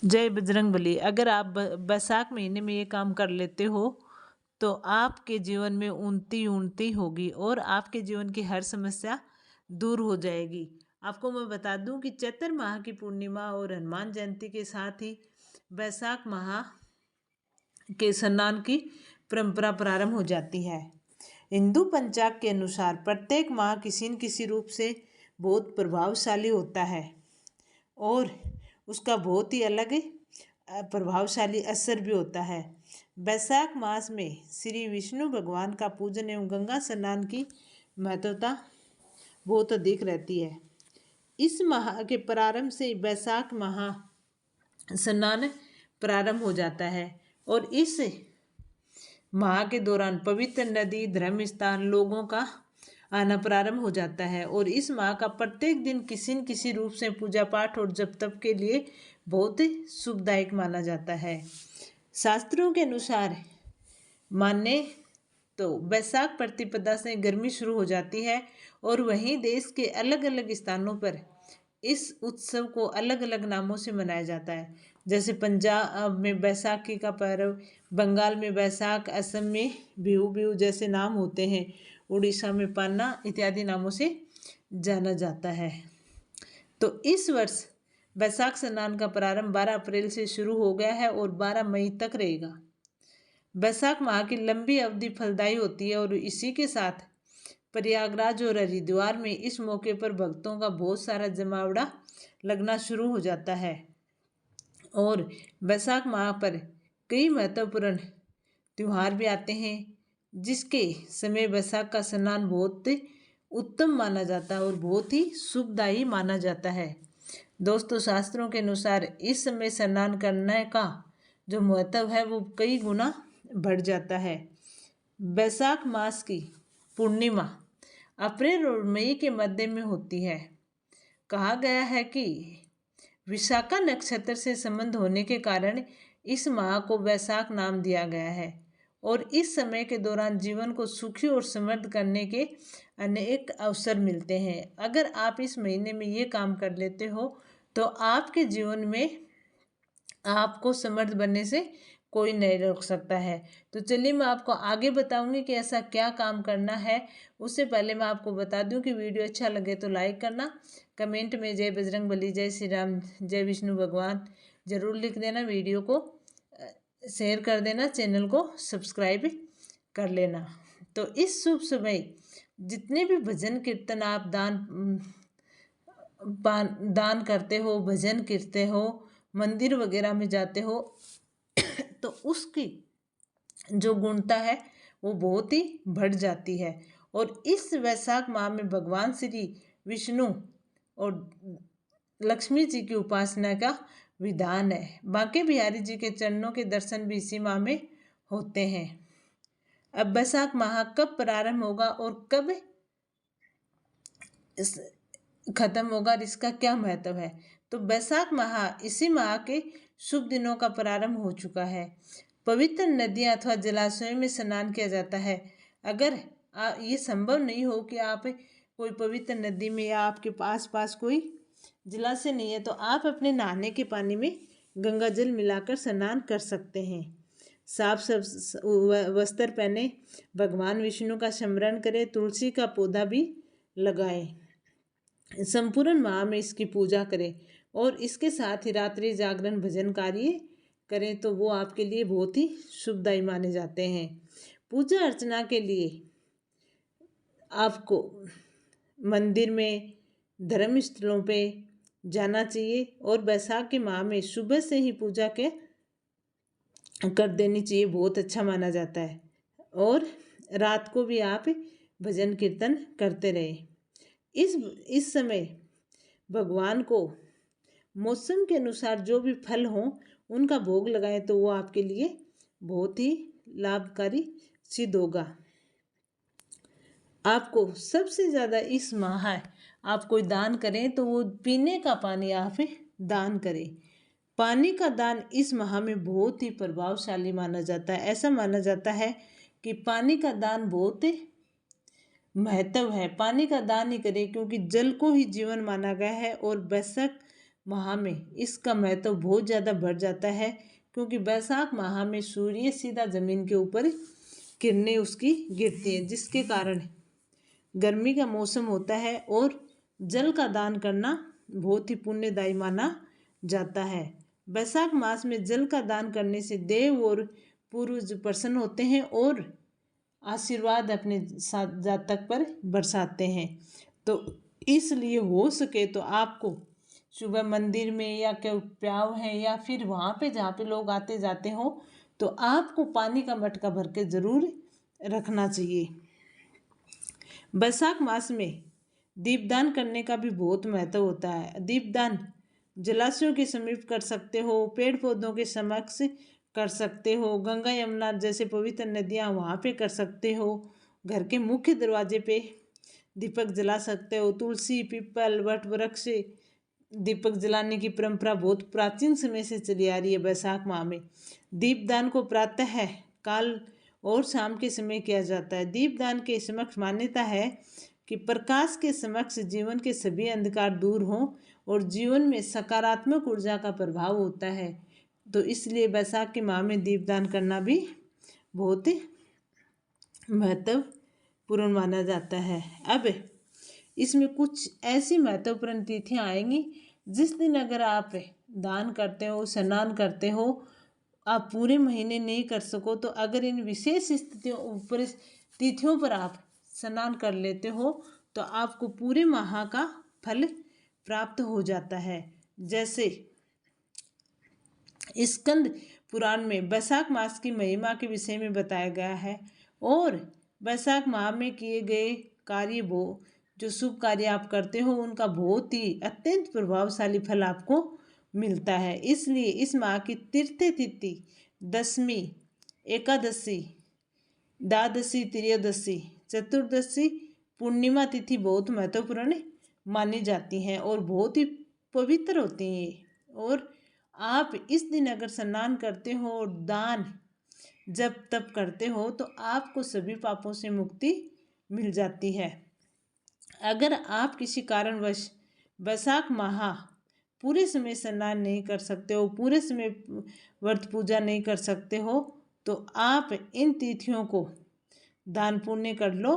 जय बजरंगबली। अगर आप बैसाख महीने में ये काम कर लेते हो तो आपके जीवन में उन्नति उन्नति होगी और आपके जीवन की हर समस्या दूर हो जाएगी। आपको मैं बता दूं कि चैत्र माह की पूर्णिमा और हनुमान जयंती के साथ ही बैसाख माह के स्नान की परंपरा प्रारंभ हो जाती है। हिंदू पंचांग के अनुसार प्रत्येक माह किसी न किसी रूप से बहुत प्रभावशाली होता है और उसका बहुत ही अलग प्रभावशाली असर भी होता है। बैसाख मास में श्री विष्णु भगवान का पूजन एवं गंगा स्नान की महत्वता बहुत अधिक रहती है। इस माह के प्रारंभ से बैसाख माह स्नान प्रारंभ हो जाता है और इस माह के दौरान पवित्र नदी धर्म स्थान लोगों का आना प्रारंभ हो जाता है और इस माह का प्रत्येक दिन किसी न किसी रूप से पूजा पाठ और जप तप के लिए बहुत शुभदायक माना जाता है। शास्त्रों के अनुसार माने तो बैसाख प्रतिपदा से गर्मी शुरू हो जाती है और वहीं देश के अलग अलग स्थानों पर इस उत्सव को अलग अलग नामों से मनाया जाता है। जैसे पंजाब में बैसाखी का पर्व, बंगाल में बैसाख, असम में बिहू बिहू जैसे नाम होते हैं, उड़ीसा में पान्ना इत्यादि नामों से जाना जाता है। तो इस वर्ष बैसाख स्नान का प्रारंभ 12 अप्रैल से शुरू हो गया है और 12 मई तक रहेगा। बैसाख माह की लंबी अवधि फलदायी होती है और इसी के साथ प्रयागराज और हरिद्वार में इस मौके पर भक्तों का बहुत सारा जमावड़ा लगना शुरू हो जाता है और बैसाख माह पर कई महत्वपूर्ण त्यौहार भी आते हैं, जिसके समय बैसाख का स्नान बहुत उत्तम माना जाता है और बहुत ही शुभदायी माना जाता है। दोस्तों, शास्त्रों के अनुसार इस समय स्नान करने का जो महत्व है वो कई गुना बढ़ जाता है। बैसाख मास की पूर्णिमा अप्रैल और मई के मध्य में होती है। कहा गया है कि विशाखा नक्षत्र से संबंध होने के कारण इस माह को बैसाख नाम दिया गया है और इस समय के दौरान जीवन को सुखी और समृद्ध करने के अनेक अवसर मिलते हैं। अगर आप इस महीने में ये काम कर लेते हो तो आपके जीवन में आपको समर्थ बनने से कोई नहीं रोक सकता है। तो चलिए मैं आपको आगे बताऊंगी कि ऐसा क्या काम करना है। उससे पहले मैं आपको बता दूं कि वीडियो अच्छा लगे तो लाइक करना, कमेंट में जय बजरंगबली, जय श्री राम, जय विष्णु भगवान जरूर लिख देना, वीडियो को शेयर कर देना, चैनल को सब्सक्राइब कर लेना। तो इस शुभ समय जितने भी भजन कीर्तन आप दान करते हो, भजन करते हो, मंदिर वगैरह में जाते हो तो उसकी जो गुणता है वो बहुत ही बढ़ जाती है। और इस वैशाख माह में भगवान श्री विष्णु और लक्ष्मी जी की उपासना का विधान है। बांके बिहारी जी के चरणों के दर्शन भी इसी माह में होते हैं। अब बैसाख माह कब प्रारंभ होगा और कब खत्म होगा और इसका क्या महत्व है, तो बैसाख माह इसी माह के शुभ दिनों का प्रारंभ हो चुका है। पवित्र नदियां अथवा जलाशयों में स्नान किया जाता है। अगर ये संभव नहीं हो कि आप कोई पवित्र नदी में या आपके पास कोई जलाशय नहीं है तो आप अपने नहाने के पानी में गंगा जल मिलाकर स्नान कर सकते हैं। साफ वस्त्र पहने, भगवान विष्णु का स्मरण करें, तुलसी का पौधा भी लगाएं, संपूर्ण माह में इसकी पूजा करें और इसके साथ ही रात्रि जागरण भजन कार्य करें तो वो आपके लिए बहुत ही शुभदायी माने जाते हैं। पूजा अर्चना के लिए आपको मंदिर में, धर्म स्थलों पे जाना चाहिए और बैसाख के माह में सुबह से ही पूजा कर देनी चाहिए, बहुत अच्छा माना जाता है। और रात को भी आप भजन कीर्तन करते रहें। इस समय भगवान को मौसम के अनुसार जो भी फल हों उनका भोग लगाएं तो वो आपके लिए बहुत ही लाभकारी सिद्ध होगा। आपको सबसे ज़्यादा इस माह आप कोई दान करें तो वो पीने का पानी आप दान करें। पानी का दान इस माह में बहुत ही प्रभावशाली माना जाता है। ऐसा माना जाता है कि पानी का दान बहुत महत्व है। पानी का दान ही करें क्योंकि जल को ही जीवन माना गया है और बैसाख माह में इसका महत्व बहुत ज़्यादा बढ़ जाता है, क्योंकि बैसाख माह में सूर्य सीधा ज़मीन के ऊपर किरणें उसकी गिरती हैं, जिसके कारण गर्मी का मौसम होता है और जल का दान करना बहुत ही पुण्यदायी माना जाता है। बैसाख मास में जल का दान करने से देव और पूर्वज प्रसन्न होते हैं और आशीर्वाद अपने साथ जातक पर बरसाते हैं। तो इसलिए हो सके तो आपको सुबह मंदिर में या क्या प्याव है या फिर वहाँ पे जहाँ पे लोग आते जाते हो, तो आपको पानी का मटका भर के ज़रूर रखना चाहिए। बैसाख मास में दीपदान करने का भी बहुत महत्व होता है। दीपदान जलाशयों के समीप कर सकते हो, पेड़ पौधों के समक्ष कर सकते हो, गंगा यमुना जैसे पवित्र नदियाँ वहाँ पे कर सकते हो, घर के मुख्य दरवाजे पे दीपक जला सकते हो। तुलसी, पीपल, वट वृक्ष दीपक जलाने की परंपरा बहुत प्राचीन समय से चली आ रही है। बैसाख माह में दीपदान को प्रातः काल और शाम के समय किया जाता है। दीपदान के समक्ष मान्यता है कि प्रकाश के समक्ष जीवन के सभी अंधकार दूर हों और जीवन में सकारात्मक ऊर्जा का प्रभाव होता है। तो इसलिए बैसाख के माह में दीपदान करना भी बहुत महत्वपूर्ण माना जाता है। अब इसमें कुछ ऐसी महत्वपूर्ण तिथियाँ आएंगी जिस दिन अगर आप दान करते हो, स्नान करते हो, आप पूरे महीने नहीं कर सको, तो अगर इन विशेष स्थितियों पर तिथियों पर आप स्नान कर लेते हो तो आपको पूरे माह का फल प्राप्त हो जाता है। जैसे स्कंद पुराण में बैसाख मास की महिमा के विषय में बताया गया है और बैसाख माह में किए गए कार्य जो शुभ कार्य आप करते हो उनका बहुत ही अत्यंत प्रभावशाली फल आपको मिलता है। इसलिए इस माह की तीर्थ तिथि दशमी, एकादशी, द्वादशी, त्रयोदशी, चतुर्दशी, पूर्णिमा तिथि बहुत महत्वपूर्ण मानी जाती हैं और बहुत ही पवित्र होती हैं। और आप इस दिन अगर स्नान करते हो और दान जब तब करते हो तो आपको सभी पापों से मुक्ति मिल जाती है। अगर आप किसी कारणवश बैसाख माह पूरे समय स्नान नहीं कर सकते हो, पूरे समय व्रत पूजा नहीं कर सकते हो, तो आप इन तिथियों को दान पुण्य कर लो,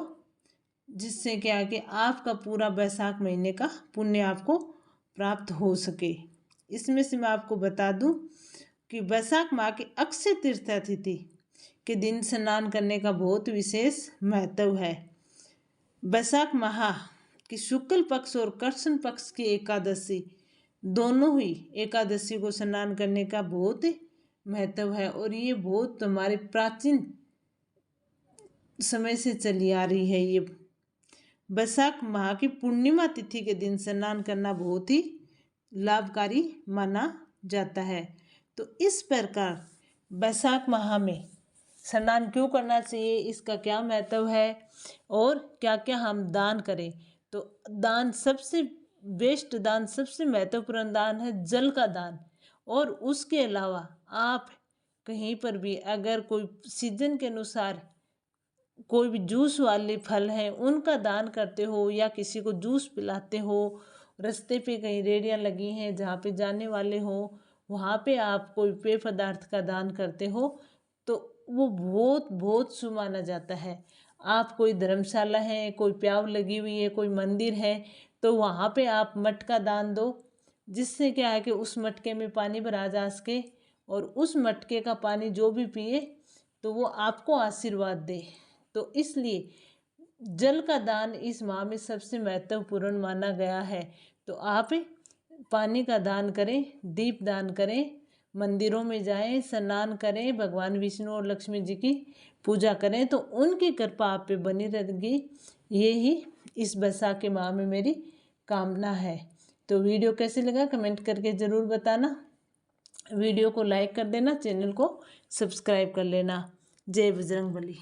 जिससे क्या है कि आपका पूरा बैसाख महीने का पुण्य आपको प्राप्त हो सके। इसमें से मैं आपको बता दूं कि बैसाख माह की अक्षय तृतीया तिथि के दिन स्नान करने का बहुत विशेष महत्व है। बैसाख माह की शुक्ल पक्ष और कृष्ण पक्ष की एकादशी, दोनों ही एकादशी को स्नान करने का बहुत महत्व है और ये बहुत हमारे प्राचीन समय से चली आ रही है। ये बैसाख माह की पूर्णिमा तिथि के दिन स्नान करना बहुत ही लाभकारी माना जाता है। तो इस प्रकार बैसाख माह में स्नान क्यों करना चाहिए, इसका क्या महत्व है और क्या क्या हम दान करें। तो दान सबसे बेस्ट दान, सबसे महत्वपूर्ण दान है जल का दान। और उसके अलावा आप कहीं पर भी अगर कोई सीजन के अनुसार कोई भी जूस वाले फल हैं उनका दान करते हो या किसी को जूस पिलाते हो, रास्ते पे कहीं रेहड़ियाँ लगी हैं जहाँ पे जाने वाले हो वहाँ पे आप कोई पेय पदार्थ का दान करते हो, तो वो बहुत बहुत शुभ माना जाता है। आप कोई धर्मशाला है, कोई प्याव लगी हुई है, कोई मंदिर है, तो वहाँ पे आप मटका दान दो, जिससे क्या है कि उस मटके में पानी भरा जा सके और उस मटके का पानी जो भी पिए तो वो आपको आशीर्वाद दे। तो इसलिए जल का दान इस माह में सबसे महत्वपूर्ण माना गया है। तो आप पानी का दान करें, दीप दान करें, मंदिरों में जाएं, स्नान करें, भगवान विष्णु और लक्ष्मी जी की पूजा करें, तो उनकी कृपा आप पे बनी रहेगी। यही इस बैसाख के माह में मेरी कामना है। तो वीडियो कैसे लगा कमेंट करके ज़रूर बताना, वीडियो को लाइक कर देना, चैनल को सब्सक्राइब कर लेना। जय बजरंगबली।